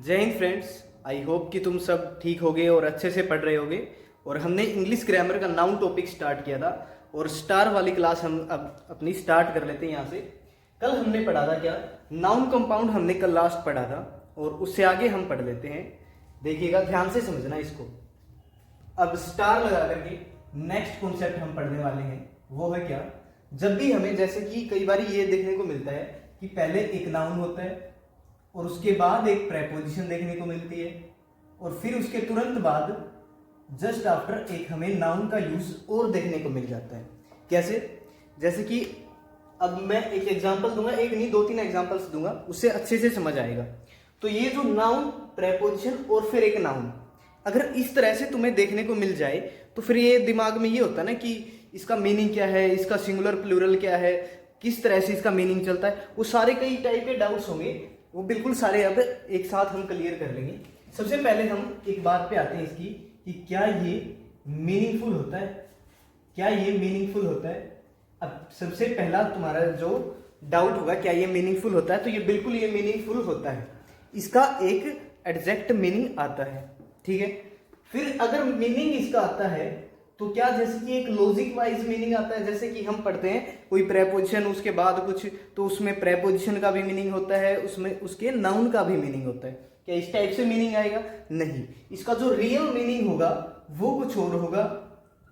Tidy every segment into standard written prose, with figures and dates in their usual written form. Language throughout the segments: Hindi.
जय हिंद फ्रेंड्स। आई होप कि तुम सब ठीक होगे और अच्छे से पढ़ रहे होगे। और हमने इंग्लिश ग्रामर का नाउन टॉपिक स्टार्ट किया था और स्टार वाली क्लास हम अब अपनी स्टार्ट कर लेते हैं यहाँ से। कल हमने पढ़ा था क्या, नाउन कंपाउंड हमने कल लास्ट पढ़ा था और उससे आगे हम पढ़ लेते हैं। देखिएगा, ध्यान से समझना इसको। अब स्टार लगा करके नेक्स्ट कॉन्सेप्ट हम पढ़ने वाले हैं, वो है क्या, जब भी हमें जैसे कि कई बार ये देखने को मिलता है कि पहले एक नाउन होता है और उसके बाद एक प्रेपोजिशन देखने को मिलती है और फिर उसके तुरंत बाद जस्ट आफ्टर एक हमें नाउन का यूज और देखने को मिल जाता है। कैसे? जैसे कि अब मैं एक एग्जांपल दूंगा, एक नहीं 2-3 एग्जांपल्स दूंगा, उससे अच्छे से समझ आएगा। तो ये जो नाउन, प्रेपोजिशन और फिर एक नाउन अगर इस तरह से तुम्हें देखने को मिल जाए तो फिर ये दिमाग में ये होता है ना कि इसका मीनिंग क्या है, इसका सिंगुलर प्लूरल क्या है, किस तरह से इसका मीनिंग चलता है, वो सारे कई टाइप के डाउट्स होंगे, वो बिल्कुल सारे अब एक साथ हम क्लियर कर लेंगे। सबसे पहले हम एक बात पे आते हैं इसकी कि क्या ये मीनिंगफुल होता है, क्या ये मीनिंगफुल होता है। अब सबसे पहला तुम्हारा जो डाउट होगा क्या ये मीनिंगफुल होता है, तो ये बिल्कुल ये मीनिंगफुल होता है, इसका एक एग्जैक्ट मीनिंग आता है। ठीक है, फिर अगर मीनिंग इसका आता है तो क्या, जैसे कि एक लॉजिक वाइज मीनिंग आता है, जैसे कि हम पढ़ते हैं कोई प्रेपोजिशन उसके बाद कुछ, तो उसमें प्रेपोजिशन का भी मीनिंग होता है, उसमें उसके नाउन का भी मीनिंग होता है। क्या इस टाइप से मीनिंग आएगा? नहीं, इसका जो रियल मीनिंग होगा वो कुछ और होगा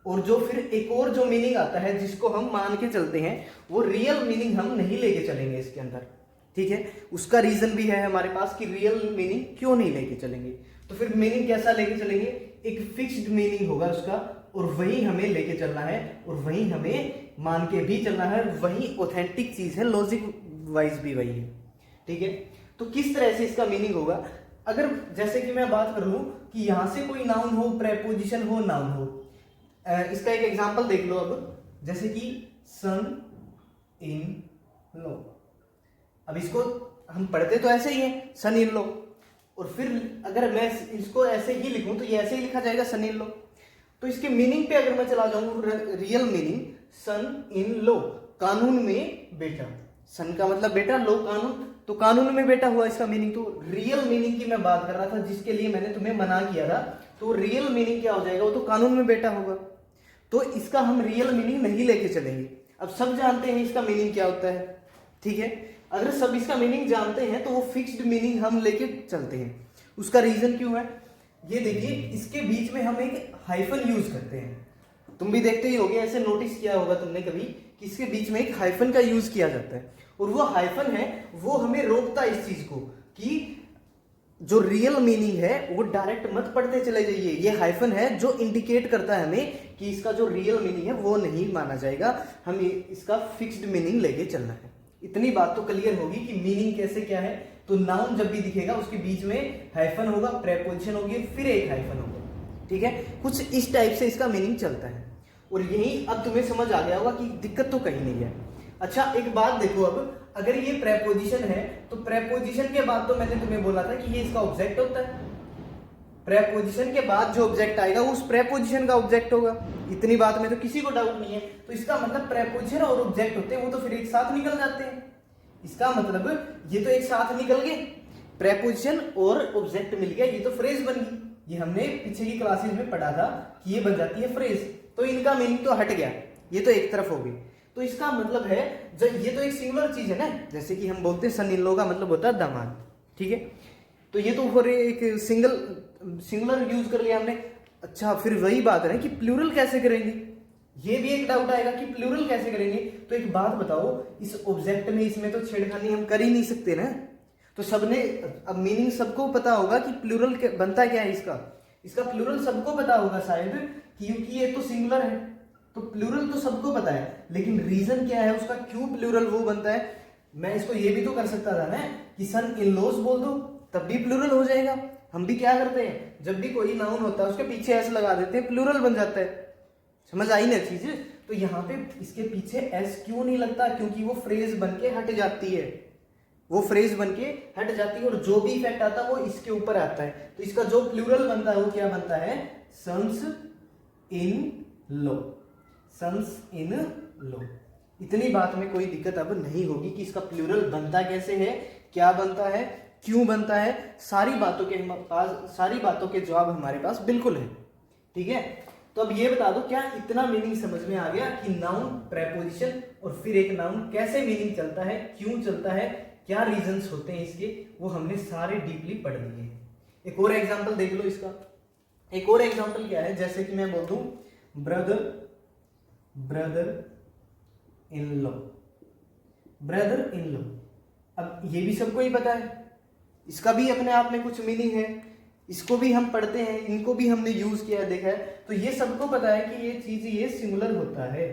और जो फिर एक और जो मीनिंग आता है जिसको हम मान के चलते हैं वो रियल मीनिंग हम नहीं लेके चलेंगे इसके अंदर। ठीक है, उसका रीजन भी है हमारे पास कि रियल मीनिंग क्यों नहीं लेके चलेंगे। तो फिर मीनिंग कैसा लेके चलेंगे? एक फिक्स्ड मीनिंग होगा उसका और वही हमें लेके चलना है और वही हमें मान के भी चलना है, वही ऑथेंटिक चीज है, लॉजिक वाइज भी वही है। ठीक है, तो किस तरह से इसका मीनिंग होगा? अगर जैसे कि मैं बात करूं कि यहां से कोई नाउन हो, प्रेपोजिशन हो, नाउन हो, इसका एक एग्जांपल देख लो। अब जैसे कि सन इन लो, अब इसको हम पढ़ते तो ऐसे ही है, सन इन लो, और फिर अगर मैं इसको ऐसे ही लिखूं तो ये ऐसे ही लिखा जाएगा, सन इन लो। तो इसके मीनिंग पे अगर मैं चला जाऊं, रियल मीनिंग, सन इन लो, कानून में बेटा। सन का मतलब बेटा, लो कानून, तो कानून में बेटा हुआ इसका मीनिंग। तो रियल मीनिंग की मैं बात कर रहा था जिसके लिए मैंने तुम्हें मना किया था, तो रियल मीनिंग क्या हो जाएगा? वो तो कानून में बेटा होगा, तो इसका हम रियल मीनिंग नहीं लेके चलेंगे। अब सब जानते हैं इसका मीनिंग क्या होता है। ठीक है, अगर सब इसका मीनिंग जानते हैं तो वो फिक्स्ड मीनिंग हम लेके चलते हैं। उसका रीजन क्यों है? ये देखिए, इसके बीच में हम एक हाइफन यूज करते हैं। तुम भी देखते ही होगे, ऐसे नोटिस किया होगा तुमने कभी कि इसके बीच में एक हाइफन का यूज किया जाता है और वो हाइफन है वो हमें रोकता है इस चीज को कि जो रियल मीनिंग है वो डायरेक्ट मत पढ़ते चले जाइए। ये हाइफन है जो इंडिकेट करता है हमें कि इसका जो रियल मीनिंग है वो नहीं माना जाएगा, हमें इसका फिक्स्ड मीनिंग लेके चलना है। इतनी बात तो क्लियर होगी कि मीनिंग कैसे क्या है। तो नाउन जब भी दिखेगा उसके बीच में हाइफन होगा, प्रेपोजिशन होगी, फिर एक हाइफन होगा। ठीक है, कुछ इस टाइप से इसका मीनिंग चलता है और यही अब तुम्हें समझ आ गया होगा कि दिक्कत तो कहीं नहीं है। अच्छा, एक बात देखो, अब अगर ये प्रेपोजिशन है तो प्रेपोजिशन के बाद तो मैंने तुम्हें बोला था कि ये इसका ऑब्जेक्ट होता है। प्रेपोजिशन के बाद जो ऑब्जेक्ट आएगा उस प्रेपोजिशन का ऑब्जेक्ट होगा। इतनी बात में तो किसी को डाउट नहीं है। तो इसका मतलब प्रेपोजिशन और ऑब्जेक्ट होते हैं वो तो फिर एक साथ निकल जाते हैं। इसका मतलब ये तो एक साथ निकल गए, प्रेपोजिशन और ऑब्जेक्ट मिल गया, ये तो फ्रेज बन गई। ये हमने पीछे की क्लासेस में पढ़ा था कि ये बन जाती है फ्रेज। तो इनका मीनिंग तो हट गया, ये तो एक तरफ हो गई। तो इसका मतलब है जब ये तो एक सिंगुलर चीज है ना, जैसे कि हम बोलते हैं सन इन लो का मतलब होता है दामाद। ठीक है, तो ये तो एक सिंगुलर यूज कर लिया हमने। अच्छा, फिर वही बात है ना कि प्लूरल कैसे करेंगे, ये भी एक डाउट आएगा कि प्लूरल कैसे करेंगे। तो एक बात बताओ, इस ऑब्जेक्ट में इसमें तो छेड़खानी हम कर ही नहीं सकते ना। तो सबने अब मीनिंग सबको पता होगा कि प्लूरल बनता क्या है इसका प्लूरल सबको पता होगा शायद, क्योंकि ये तो सिंगुलर है तो प्लूरल तो सबको पता है। लेकिन रीजन क्या है उसका, क्यों प्लूरल वो बनता है? मैं इसको ये भी तो कर सकता था ना कि सन इन लॉज बोल दो, तब भी प्लूरल हो जाएगा। हम भी क्या करते हैं, जब भी कोई नाउन होता है उसके पीछे एस लगा देते हैं, प्लूरल बन जाता है। समझ आई ना चीज? तो यहाँ पे इसके पीछे एस क्यों नहीं लगता? क्योंकि वो फ्रेज बन के हट जाती है, वो फ्रेज बन के हट जाती है और जो भी इफेक्ट आता है वो इसके ऊपर आता है। तो इसका जो प्लूरल बनता है वो क्या बनता है? सन्स इन लो, सन्स इन लो। इतनी बात में कोई दिक्कत अब नहीं होगी कि इसका प्लूरल बनता कैसे है, क्या बनता है, क्यों बनता है, सारी बातों के पास, सारी बातों के जवाब हमारे पास बिल्कुल है। ठीक है, तो अब ये बता दो क्या इतना मीनिंग समझ में आ गया कि नाउन, प्रेपोजिशन और फिर एक नाउन कैसे मीनिंग चलता है, क्यों चलता है, क्या रीजंस होते हैं इसके, वो हमने सारे डीपली पढ़ लिए। एक और एग्जांपल देख लो इसका। एक और एग्जांपल क्या है, जैसे कि मैं बोल दूं brother, brother in law, brother in law. अब ये भी सबको ही पता है, इसका भी अपने आप में कुछ मीनिंग है, इसको भी हम पढ़ते हैं, इनको भी हमने यूज किया, देखा है, तो ये सबको पता है कि ये चीज ये सिंगुलर होता है।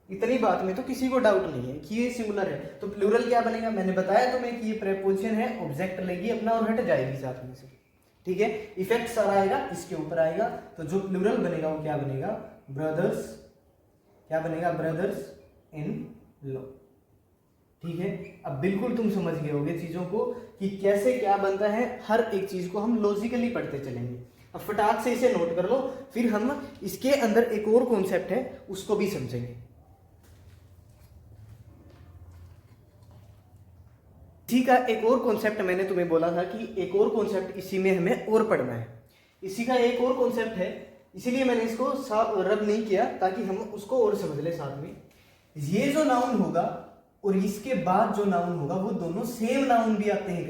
इतनी बात में तो किसी को डाउट नहीं है कि ये सिंगुलर है। तो प्लूरल क्या बनेगा, मैंने बताया तुम्हें कि ये प्रेपोजिशन है, ऑब्जेक्ट लेगी अपना और हट जाएगी साथ में से। ठीक है, इफेक्ट सारा आएगा इसके ऊपर आएगा, तो जो प्लूरल बनेगा वो क्या बनेगा, ब्रदर्स, क्या बनेगा, ब्रदर्स इन लॉ। ठीक है, अब बिल्कुल तुम समझ गए होगे चीजों को कि कैसे क्या बनता है, हर एक चीज को हम लॉजिकली पढ़ते चलेंगे। अब फटाक से इसे नोट कर लो, फिर हम इसके अंदर एक और कॉन्सेप्ट है उसको भी समझेंगे। इसी का एक और कॉन्सेप्ट मैंने तुम्हें बोला था कि एक और कॉन्सेप्ट इसी में हमें और पढ़ना है, इसी का एक और कॉन्सेप्ट है, इसीलिए मैंने इसको रब नहीं किया ताकि हम उसको और समझ ले साथ में। ये जो नाउन होगा और इसके बाद जो नाउन होगा वो दोनों सेम नाउन भी आते हैं।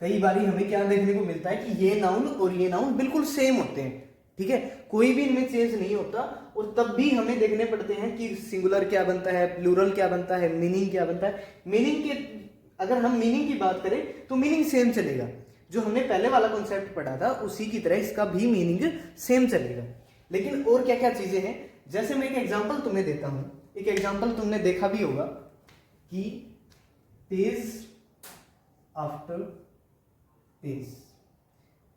कई बार हमें क्या देखने को मिलता है कि ये नाउन और ये नाउन बिल्कुल सेम होते हैं। ठीक है, कोई भी इनमें चेंज नहीं होता, और तब भी हमें देखने पड़ते हैं कि सिंगुलर क्या बनता है, प्लूरल क्या बनता है, मीनिंग क्या बनता है। मीनिंग के अगर हम मीनिंग की बात करें तो मीनिंग सेम चलेगा, जो हमने पहले वाला कॉन्सेप्ट पढ़ा था उसी की तरह इसका भी मीनिंग सेम चलेगा। लेकिन और क्या क्या चीजें हैं, जैसे मैं एक एग्जांपल तुम्हें देता हूं, एक एग्जांपल तुमने देखा भी होगा कि page after page,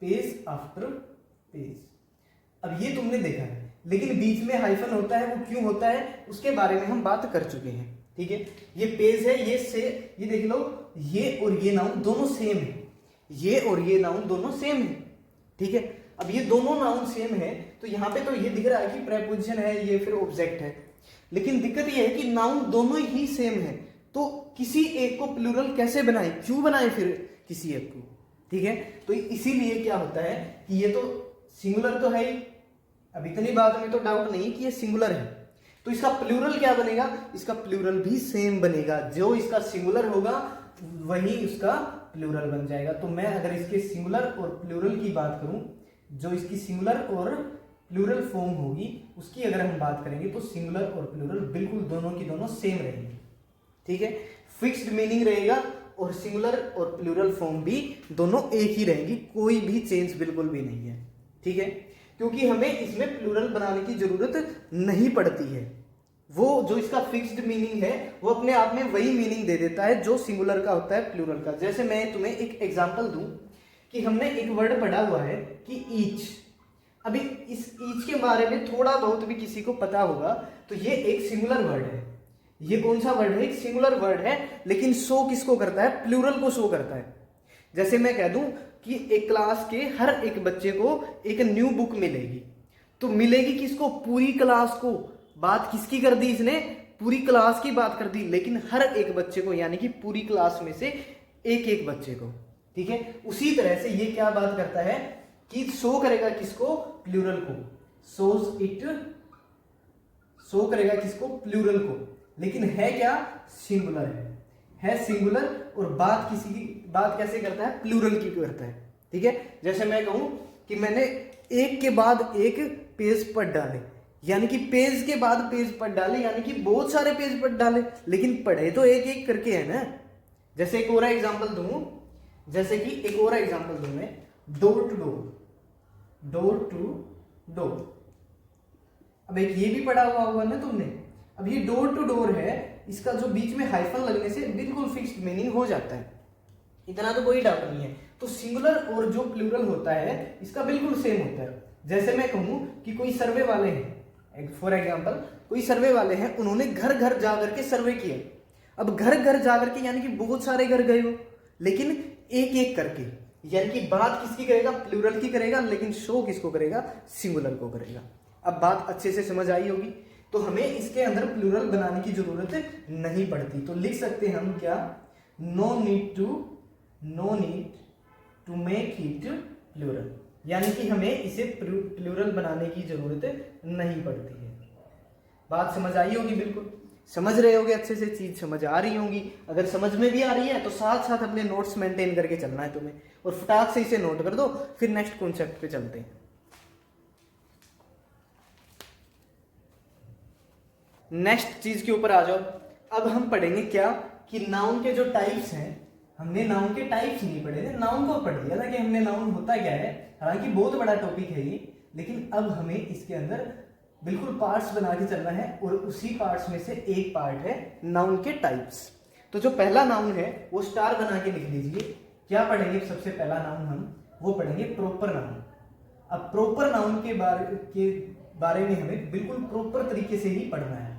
page after page. अब ये तुमने देखा है, लेकिन बीच में हाइफन होता है, वो क्यों होता है उसके बारे में हम बात कर चुके हैं। ठीक है, ये पेज है, ये देख लो, ये और ये नाउन दोनों सेम है, ये और ये नाउन दोनों सेम है। ठीक है, अब ये दोनों नाउन सेम है तो यहाँ पे तो ये दिख रहा है कि प्रेपोजिशन है, ये फिर ऑब्जेक्ट है, लेकिन दिक्कत ये है कि नाउन दोनों ही सेम है, तो किसी एक को प्लूरल कैसे बनाए, क्यों बनाए फिर किसी एक को। ठीक है, तो इसीलिए क्या होता है कि ये तो सिंगुलर तो है ही, अब इतनी बात में तो डाउट नहीं कि ये सिंगुलर है, तो इसका प्लूरल क्या बनेगा, इसका प्लूरल भी सेम बनेगा, जो इसका सिंगुलर होगा वही उसका प्लूरल बन जाएगा। तो मैं अगर इसके सिंगुलर और प्लूरल की बात करूं, जो इसकी सिंगुलर और प्लूरल फॉर्म होगी उसकी अगर हम बात करेंगे तो सिंगुलर और प्लूरल बिल्कुल दोनों की दोनों सेम रहेंगे। ठीक है, फिक्स्ड मीनिंग रहेगा और सिंगुलर और प्लूरल फॉर्म भी दोनों एक ही रहेंगी, कोई भी चेंज बिल्कुल भी नहीं है। ठीक है, क्योंकि हमें इसमें प्लूरल बनाने की जरूरत नहीं पड़ती है, वो जो इसका फिक्स्ड मीनिंग है वो अपने आप में वही मीनिंग दे देता है जो सिंगुलर का होता है प्लूरल का। जैसे मैं तुम्हें एक एग्जांपल दूं कि हमने एक वर्ड पढ़ा हुआ है कि ईच। अभी इस ईच के बारे में थोड़ा बहुत भी किसी को पता होगा तो ये एक सिंगुलर वर्ड है। ये कौन सा वर्ड है, एक सिंगुलर वर्ड है, लेकिन शो किसको करता है, प्लूरल को शो करता है। जैसे मैं कह दूं कि एक क्लास के हर एक बच्चे को एक न्यू बुक मिलेगी, तो मिलेगी किसको, पूरी क्लास को। बात किसकी कर दी इसने, पूरी क्लास की बात कर दी, लेकिन हर एक बच्चे को, यानी कि पूरी क्लास में से एक एक बच्चे को। ठीक है, उसी तरह से ये क्या बात करता है कि शो करेगा किसको, प्लूरल को, शोज इट, शो करेगा किसको, प्लूरल को, लेकिन है क्या, सिंगुलर है सिंगुलर, और बात किसी की, बात कैसे करता है, प्लूरल की करता है। ठीक है, जैसे मैं कहूं कि मैंने एक के बाद एक पेज पढ़ डाले, यानी कि पेज के बाद पेज पढ़ डाले, यानी कि बहुत सारे पेज पढ़ डाले, लेकिन पढ़े तो एक एक करके है ना। जैसे एक और एग्जांपल दूं, जैसे कि एक और एग्जांपल दूं मैं, door to door, door to door. अब एक ये भी पढ़ा हुआ होगा ना तुमने। अब ये डोर टू डोर है, इसका जो बीच में हाइफन लगने से बिल्कुल फिक्स्ड मीनिंग हो जाता है, इतना तो कोई डाउट नहीं है। तो सिंगुलर और जो प्लूरल होता है इसका बिल्कुल सेम होता है। जैसे मैं कहूं कि कोई सर्वे वाले हैं, फॉर एग्जाम्पल कोई सर्वे वाले हैं, उन्होंने घर घर जाकर के सर्वे किया। अब घर घर जाकर के यानी कि बहुत सारे घर गए हो, लेकिन एक एक करके, यानी कि बात किसकी करेगा, प्लूरल की करेगा, लेकिन शो किसको करेगा, सिंगुलर को करेगा। अब बात अच्छे से समझ आई होगी, तो हमें इसके अंदर प्लूरल बनाने की जरूरत नहीं पड़ती। तो लिख सकते हैं हम क्या, no need to no need to make it plural, यानी कि हमें इसे प्लूरल बनाने की जरूरत नहीं पड़ती है। बात समझ आई होगी, बिल्कुल समझ रहे होगे, अच्छे से चीज समझ आ रही होंगी। अगर समझ में भी आ रही है तो साथ साथ अपने नोट्स मेंटेन करके चलना है तुम्हें, और फटाक से इसे नोट कर दो, फिर नेक्स्ट कॉन्सेप्ट पे चलते हैं। नेक्स्ट चीज के ऊपर आ जाओ। अब हम पढ़ेंगे क्या कि नाउन के जो टाइप्स हैं, हमने नाउन के टाइप्स नहीं पढ़े थे, नाउन को पढ़ लिया था कि हमने नाउन होता क्या है। हालांकि बहुत बड़ा टॉपिक है ये, लेकिन अब हमें इसके अंदर बिल्कुल पार्ट्स बना के चलना है, और उसी पार्ट्स में से एक पार्ट है नाउन के टाइप्स। तो जो पहला नाउन है वो स्टार बना के लिख लीजिए। क्या पढ़ेंगे सबसे पहला नाउन हम, वो पढ़ेंगे प्रॉपर नाउन। अब प्रॉपर नाउन के बारे में हमें बिल्कुल प्रॉपर तरीके से ही पढ़ना है,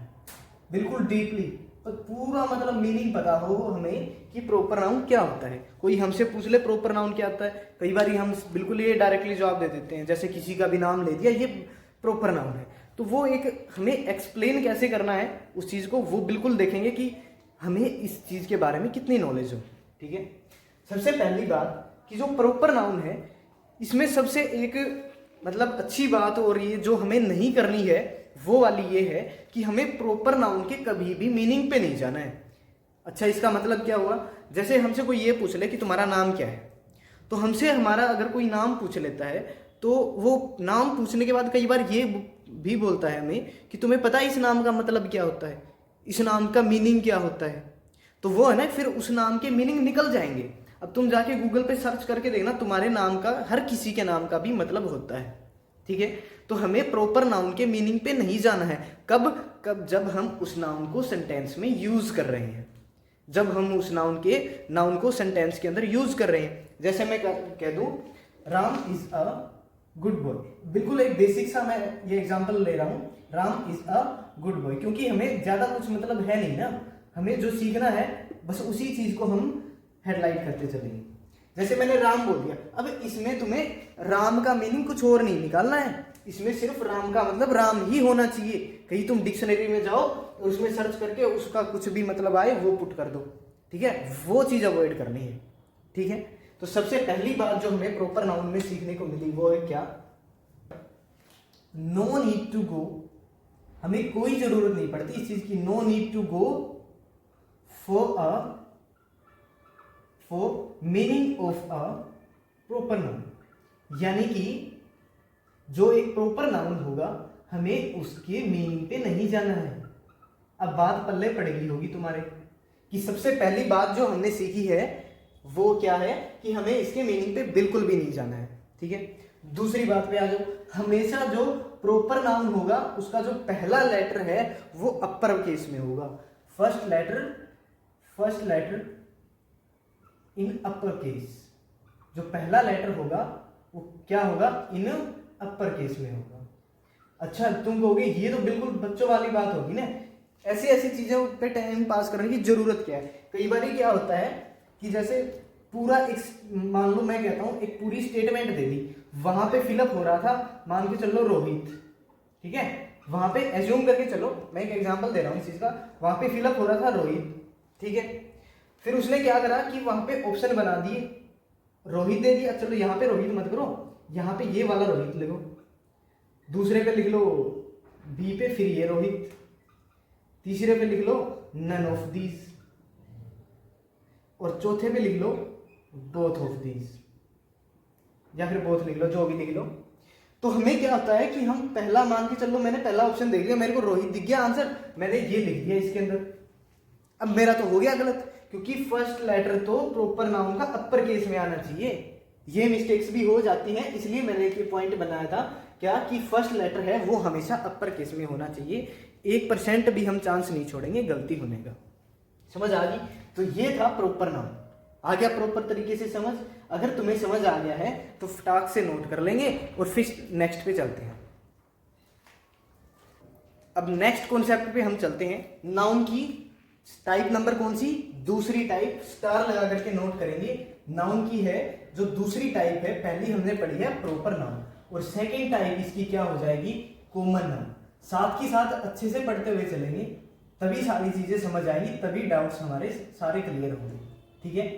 बिल्कुल डीपली, तो पूरा मतलब मीनिंग पता हो हमें कि प्रॉपर नाउन क्या होता है। कोई हमसे पूछ ले प्रॉपर नाउन क्या होता है, कई बार हम बिल्कुल ये डायरेक्टली जवाब दे देते हैं, जैसे किसी का भी नाम ले दिया ये प्रॉपर नाउन है। तो वो एक हमें एक्सप्लेन कैसे करना है उस चीज को, वो बिल्कुल देखेंगे कि हमें इस चीज के बारे में कितनी नॉलेज हो। ठीक है, सबसे पहली बात कि जो प्रॉपर नाउन है, इसमें सबसे एक मतलब अच्छी बात और ये जो हमें नहीं करनी है वो वाली ये है कि हमें प्रॉपर नाउन के कभी भी मीनिंग पे नहीं जाना है। अच्छा, इसका मतलब क्या हुआ, जैसे हमसे कोई ये पूछ ले कि तुम्हारा नाम क्या है, तो हमसे हमारा अगर कोई नाम पूछ लेता है तो वो नाम पूछने के बाद कई बार ये भी बोलता है हमें कि तुम्हें पता है इस नाम का मतलब क्या होता है, इस नाम का मीनिंग क्या होता है, तो वो है ना फिर उस नाम के मीनिंग निकल जाएंगे। अब तुम जाके गूगल पे सर्च करके देखना, तुम्हारे नाम का, हर किसी के नाम का भी मतलब होता है। ठीक है, तो हमें प्रॉपर नाउन के मीनिंग पे नहीं जाना है। कब जब हम उस नाउन को सेंटेंस में यूज कर रहे हैं, जब हम उस नाउन को सेंटेंस के अंदर यूज कर रहे हैं। जैसे मैं कह दूं Ram is a good boy, बिल्कुल एक बेसिक सा मैं ये एग्जांपल ले रहा हूं, Ram is a good boy, क्योंकि हमें ज्यादा कुछ मतलब है नहीं ना, हमें जो सीखना है बस उसी चीज को हम हेडलाइट करते चलेंगे। जैसे मैंने राम बोल दिया, अब इसमें तुम्हें राम का मीनिंग कुछ और नहीं निकालना है, इसमें सिर्फ राम का मतलब राम ही होना चाहिए। कहीं तुम डिक्शनरी में जाओ और उसमें सर्च करके उसका कुछ भी मतलब आए वो पुट कर दो। ठीक है, वो चीज अवॉइड करनी है। ठीक है, तो सबसे पहली बात जो हमें प्रॉपर नाउन में सीखने को मिली वो है क्या, नो नीड टू गो, हमें कोई जरूरत नहीं पड़ती इस चीज की, no need to go for meaning of a proper noun, यानी कि जो एक प्रॉपर नाउन होगा हमें उसके मीनिंग पे नहीं जाना है। अब बात पल्ले पड़ेगी होगी तुम्हारे कि सबसे पहली बात जो हमने सीखी है वो क्या है कि हमें इसके मीनिंग पे बिल्कुल भी नहीं जाना है। ठीक है, दूसरी बात पे आ जाओ, हमेशा जो प्रॉपर नाउन होगा उसका जो पहला लेटर है वो अपर केस में होगा, फर्स्ट लेटर इन अपर केस, जो पहला लेटर होगा वो क्या होगा, इन अपर केस में होगा। अच्छा, तुम कहोगे ये तो बिल्कुल बच्चों वाली बात होगी ना, ऐसी ऐसी चीजों पे टाइम पास करने की जरूरत क्या है। कई बार क्या होता है कि जैसे पूरा एक, मान लो मैं कहता हूं एक पूरी स्टेटमेंट दे दी, वहां पे फिलअप हो रहा था, मान के चलो रोहित, ठीक है, वहां पे एज्यूम करके चलो, मैं एक एग्जांपल दे रहा हूं इस चीज का, वहां पे फिलअप हो रहा था रोहित, ठीक है, फिर उसने क्या करा कि वहां पे ऑप्शन बना दिए, रोहित दे दिया, चलो यहाँ पे रोहित मत करो, यहाँ पे ये वाला रोहित लिखो, दूसरे पे लिख लो बी पे फिर ये रोहित, तीसरे पे लिख लो नन ऑफ दीज, और चौथे पे लिख लो बोथ ऑफ दीज, या फिर बोथ लिख लो, जो भी लिख लो। तो हमें क्या होता है कि हम पहला मान के चलो, मैंने पहला ऑप्शन देख लिया, मेरे को रोहित दिख गया आंसर, मैंने ये लिख दिया इसके अंदर, अब मेरा तो हो गया गलत, क्योंकि फर्स्ट लेटर तो प्रॉपर नाउन का अपर केस में आना चाहिए। ये मिस्टेक्स भी हो जाती हैं, इसलिए मैंने एक पॉइंट बनाया था क्या कि फर्स्ट लेटर है वो हमेशा अपर केस में होना चाहिए, 1% भी हम चांस नहीं छोड़ेंगे गलती होने का। समझ आ गई? तो ये था प्रॉपर नाउन। आ गया प्रॉपर तरीके से समझ? अगर तुम्हें समझ आ गया है तो फटाक से नोट कर लेंगे और फिर नेक्स्ट पे चलते हैं। अब नेक्स्ट कॉन्सेप्ट पे हम चलते हैं। नाउन की टाइप नंबर कौन सी? दूसरी टाइप, स्टार लगा करके नोट करेंगे। नाउन की है जो दूसरी टाइप है, पहली हमने पढ़ी है प्रॉपर नाउन, और सेकेंड टाइप इसकी क्या हो जाएगी? Common noun. साथ ही साथ अच्छे से पढ़ते हुए चलेंगे, तभी सारी चीजें समझ आएंगी, तभी डाउट्स हमारे सारे क्लियर होंगे। ठीक है,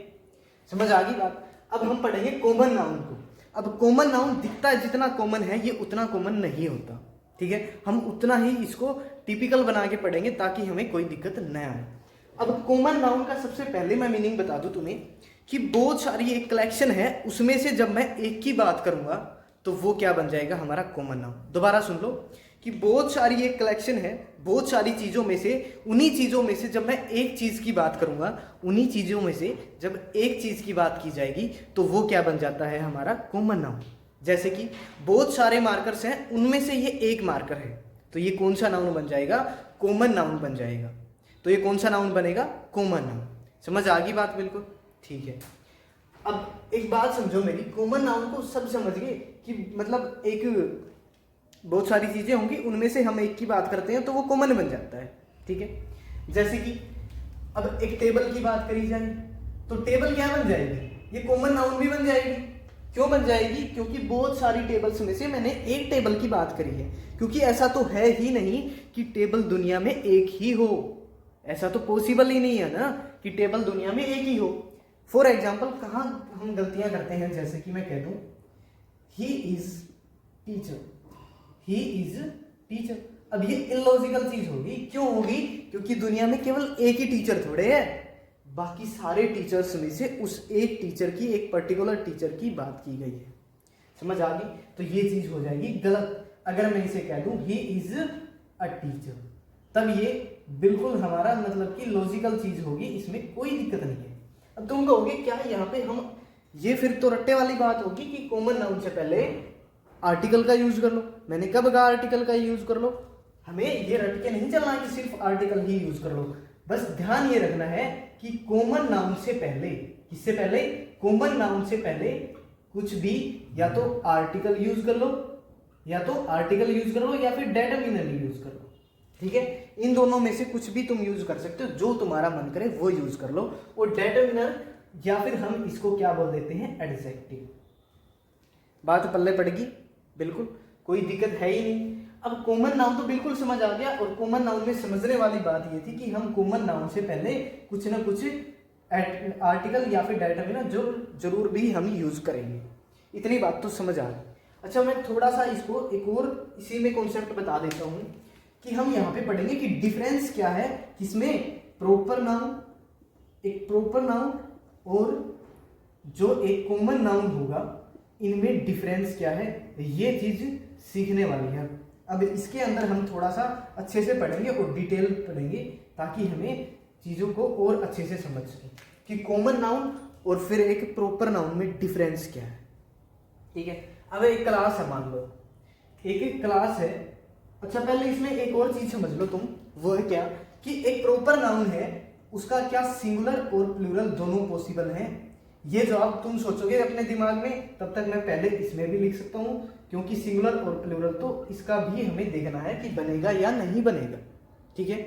समझ आ गई बात। अब हम पढ़ेंगे कॉमन नाउन को। अब कॉमन नाउन दिखता है जितना कॉमन है, ये उतना कॉमन नहीं होता, ठीक है। हम उतना ही इसको टिपिकल बना के पढ़ेंगे ताकि हमें कोई दिक्कत न आए। अब कॉमन नाउन का सबसे पहले मैं मीनिंग बता दूं तुम्हें कि बहुत सारी एक कलेक्शन है, उसमें से जब मैं एक की बात करूंगा तो वो क्या बन जाएगा, हमारा कॉमन नाउन। दोबारा सुन लो कि बहुत सारी एक कलेक्शन है, बहुत सारी चीज़ों में से, उन्हीं चीज़ों में से जब मैं एक चीज़ की बात करूंगा, उन्हीं चीज़ों में से जब एक चीज़ की बात की जाएगी तो वो क्या बन जाता है, हमारा कॉमन नाउन। जैसे कि बहुत सारे मार्कर्स हैं, उनमें से ये एक मार्कर है, तो ये कौन सा नाउन बन जाएगा, कॉमन नाउन बन जाएगा। तो ये कौन सा नाउन बनेगा, कॉमन नाउन। समझ आ गई बात, बिल्कुल ठीक है। अब एक बात समझो मेरी, कॉमन नाउन को सब समझ गए कि मतलब एक बहुत सारी चीजें होंगी, उनमें से हम एक की बात करते हैं तो वो कॉमन बन जाता है, ठीक है। जैसे कि अब एक टेबल की बात करी जाए तो टेबल क्या बन जाएगी, ये कॉमन नाउन भी बन जाएगी। क्यों बन जाएगी, क्योंकि बहुत सारी टेबल्स में से मैंने एक टेबल की बात करी है, क्योंकि ऐसा तो है ही नहीं कि टेबल दुनिया में एक ही हो, ऐसा तो पॉसिबल ही नहीं है ना कि टेबल दुनिया में एक ही हो। फॉर एग्जाम्पल कहाँ हम गलतियां करते हैं, जैसे कि मैं कह दूं he is teacher, he is teacher. अब ये इलॉजिकल चीज होगी, क्यों होगी, क्योंकि दुनिया में केवल एक ही टीचर थोड़े है, बाकी सारे टीचर्स में से उस एक टीचर की, एक पर्टिकुलर टीचर की बात की गई है। समझ आ गई, तो ये चीज हो जाएगी गलत। अगर मैं इसे कह दूं ही इज अ टीचर, तब ये बिल्कुल हमारा मतलब कि लॉजिकल चीज होगी, इसमें कोई दिक्कत नहीं है। अब तुम कहोगे क्या यहाँ पे हम, ये फिर तो रट्टे वाली बात होगी कि कॉमन नाउन से पहले आर्टिकल का यूज कर लो। मैंने कब कहा आर्टिकल का यूज कर लो, हमें ये रट के नहीं चलना कि सिर्फ आर्टिकल ही यूज कर लो। बस ध्यान ये रखना है कि कॉमन नाउन से पहले, किससे पहले, कॉमन नाउन से पहले कुछ भी या तो आर्टिकल यूज कर लो, या तो आर्टिकल यूज कर लो, या फिर डेटरमिनर यूज कर लो, ठीक है। इन दोनों में से कुछ भी तुम यूज कर सकते हो, जो तुम्हारा मन करे वो यूज कर लो। और डेटरमिनर या फिर हम इसको क्या बोल देते हैं, एडजेक्टिव। बात पल्ले पड़ेगी, बिल्कुल कोई दिक्कत है ही नहीं। अब कॉमन नाउन तो बिल्कुल समझ आ गया, और कॉमन नाउन में समझने वाली बात ये थी कि हम कॉमन नाउन से पहले कुछ ना कुछ आर्टिकल या फिर डेटरमिनर जो जरूर भी हम यूज करेंगे। इतनी बात तो समझ आ गई। अच्छा, मैं थोड़ा सा इसको एक और इसी में कॉन्सेप्ट बता देता हूँ कि हम यहाँ पे पढ़ेंगे कि डिफरेंस क्या है किसमें, प्रॉपर नाउन, एक प्रॉपर नाउन और जो एक कॉमन नाउन होगा, इनमें डिफरेंस क्या है, ये चीज सीखने वाली है। अब इसके अंदर हम थोड़ा सा अच्छे से पढ़ेंगे और डिटेल पढ़ेंगे ताकि हमें चीजों को और अच्छे से समझ सकें कि कॉमन नाउन और फिर एक प्रॉपर नाउन में डिफरेंस क्या है, ठीक है। अब एक क्लास है, मान लो एक क्लास है। अच्छा, पहले इसमें एक और चीज समझ लो तुम, वो है क्या कि एक प्रॉपर नाउन है, उसका क्या सिंगुलर और प्लूरल दोनों पॉसिबल हैं। ये जवाब तुम सोचोगे अपने दिमाग में, तब तक मैं पहले इसमें भी लिख सकता हूँ, क्योंकि सिंगुलर और प्लूरल तो इसका भी हमें देखना है कि बनेगा या नहीं बनेगा, ठीक है।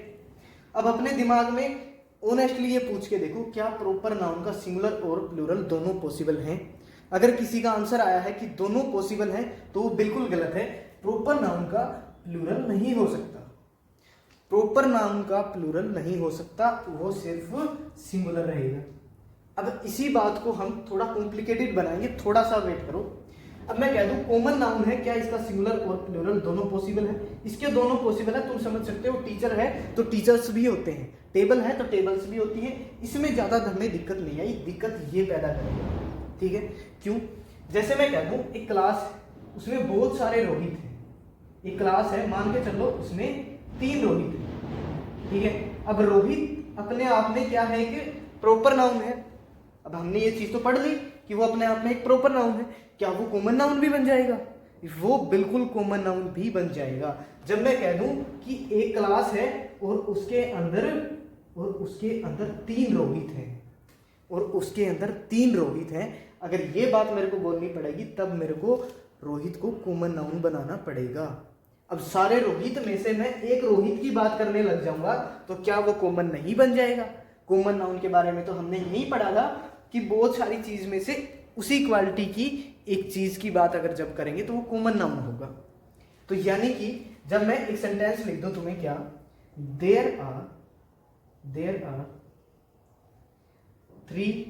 अब अपने दिमाग में ऑनेस्टली ये पूछ के देखो, क्या प्रॉपर नाउन का सिंगुलर और प्लूरल दोनों पॉसिबल हैं। अगर किसी का आंसर आया है कि दोनों पॉसिबल हैं तो वो बिल्कुल गलत है। प्रॉपर नाउन का प्लूरल नहीं हो सकता, प्रॉपर नाउन का प्लूरल नहीं हो सकता, वो सिर्फ सिंगुलर रहेगा। अब इसी बात को हम थोड़ा कॉम्प्लिकेटेड बनाएंगे, थोड़ा सा वेट करो। अब मैं कह दूं कॉमन नाउन है, क्या इसका सिंगुलर और प्लूरल दोनों पॉसिबल है, इसके दोनों पॉसिबल है। तुम समझ सकते हो, टीचर है तो टीचर्स भी होते हैं, टेबल है तो टेबल्स भी होती है। इसमें ज्यादा हमें दिक्कत नहीं आई, दिक्कत ये पैदा करेगा, ठीक है। क्यों, जैसे मैं कह दूं एक क्लास, उसमें बहुत सारे रोहित हैं, एक क्लास है, मान के चलो उसमें 3 रोहित है, ठीक है। अब रोहित अपने आप में क्या है, एक प्रॉपर नाउन है। अब हमने ये चीज तो पढ़ ली कि वो अपने आप में एक प्रॉपर नाउन है, क्या वो कॉमन नाउन भी बन जाएगा, वो बिल्कुल कॉमन नाउन भी बन जाएगा। जब मैं कह दूं कि एक क्लास है और उसके अंदर 3 रोहित हैं, और उसके अंदर 3 रोहित हैं, अगर ये बात मेरे को बोलनी पड़ेगी तब मेरे को रोहित को कॉमन नाउन बनाना पड़ेगा। अब सारे रोहित में से मैं एक रोहित की बात करने लग जाऊंगा तो क्या वो कॉमन नहीं बन जाएगा। कॉमन नाउन के बारे में तो हमने यही पढ़ा था कि बहुत सारी चीज में से उसी क्वालिटी की एक चीज की बात अगर जब करेंगे तो वो कॉमन नाउन होगा। तो यानी कि जब मैं एक सेंटेंस लिख दूं तुम्हें, क्या there are 3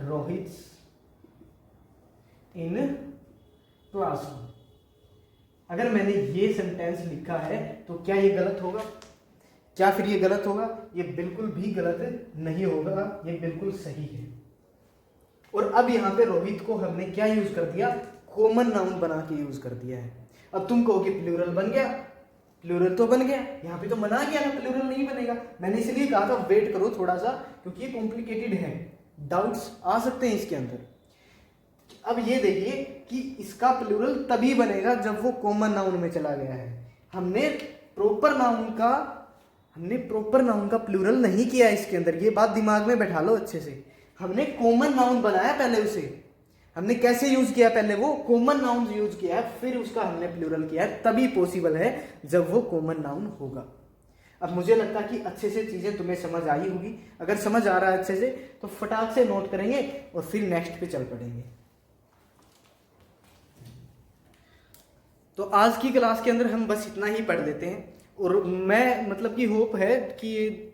Rohit in classroom. अगर मैंने ये सेंटेंस लिखा है तो क्या ये गलत होगा? क्या फिर ये गलत होगा? ये बिल्कुल भी गलत नहीं होगा, ये बिल्कुल सही है। और अब यहाँ पे रोहित को हमने क्या यूज कर दिया? कॉमन नाउन बना के यूज कर दिया है। अब तुम कहोगे प्लूरल बन गया, प्लूरल तो बन गया, यहाँ पे तो मना गया ना प्लूरल नहीं बनेगा। मैंने इसलिए कहा था वेट करो थोड़ा सा, क्योंकि ये कॉम्प्लिकेटेड है, डाउट्स आ सकते हैं इसके अंदर। अब ये देखिए कि इसका प्लूरल तभी बनेगा जब वो कॉमन नाउन में चला गया है। हमने प्रॉपर नाउन का प्लूरल नहीं किया इसके अंदर, ये बात दिमाग में बैठा लो अच्छे से। हमने कॉमन नाउन बनाया पहले, उसे हमने कैसे यूज किया? पहले वो कॉमन नाउन यूज किया है, फिर उसका हमने प्लूरल किया है, तभी पॉसिबल है जब वो कॉमन नाउन होगा। अब मुझे लगता है कि अच्छे से चीजें तुम्हें समझ आई होगी। अगर समझ आ रहा है अच्छे से तो फटाक से नोट करेंगे और फिर नेक्स्ट पे चल पड़ेंगे। तो आज की क्लास के अंदर हम बस इतना ही पढ़ लेते हैं, और मैं मतलब कि होप है कि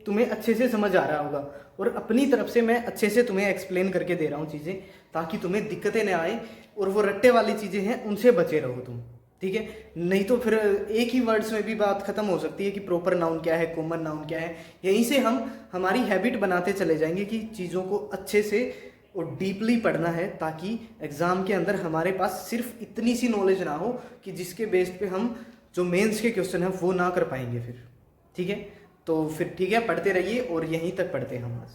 तुम्हें अच्छे से समझ आ रहा होगा, और अपनी तरफ से मैं अच्छे से तुम्हें एक्सप्लेन करके दे रहा हूँ चीज़ें, ताकि तुम्हें दिक्कतें न आए और वो रट्टे वाली चीज़ें हैं उनसे बचे रहो तुम, ठीक है? नहीं तो फिर एक ही वर्ड्स में भी बात खत्म हो सकती है कि प्रॉपर नाउन क्या है, कॉमन नाउन क्या है। यहीं से हम हमारी हैबिट बनाते चले जाएंगे कि चीज़ों को अच्छे से और डीपली पढ़ना है, ताकि एग्ज़ाम के अंदर हमारे पास सिर्फ इतनी सी नॉलेज ना हो कि जिसके बेस पे हम जो मेंस के क्वेश्चन हैं वो ना कर पाएंगे फिर, ठीक है? तो फिर ठीक है, पढ़ते रहिए और यहीं तक पढ़ते हैं हम आज।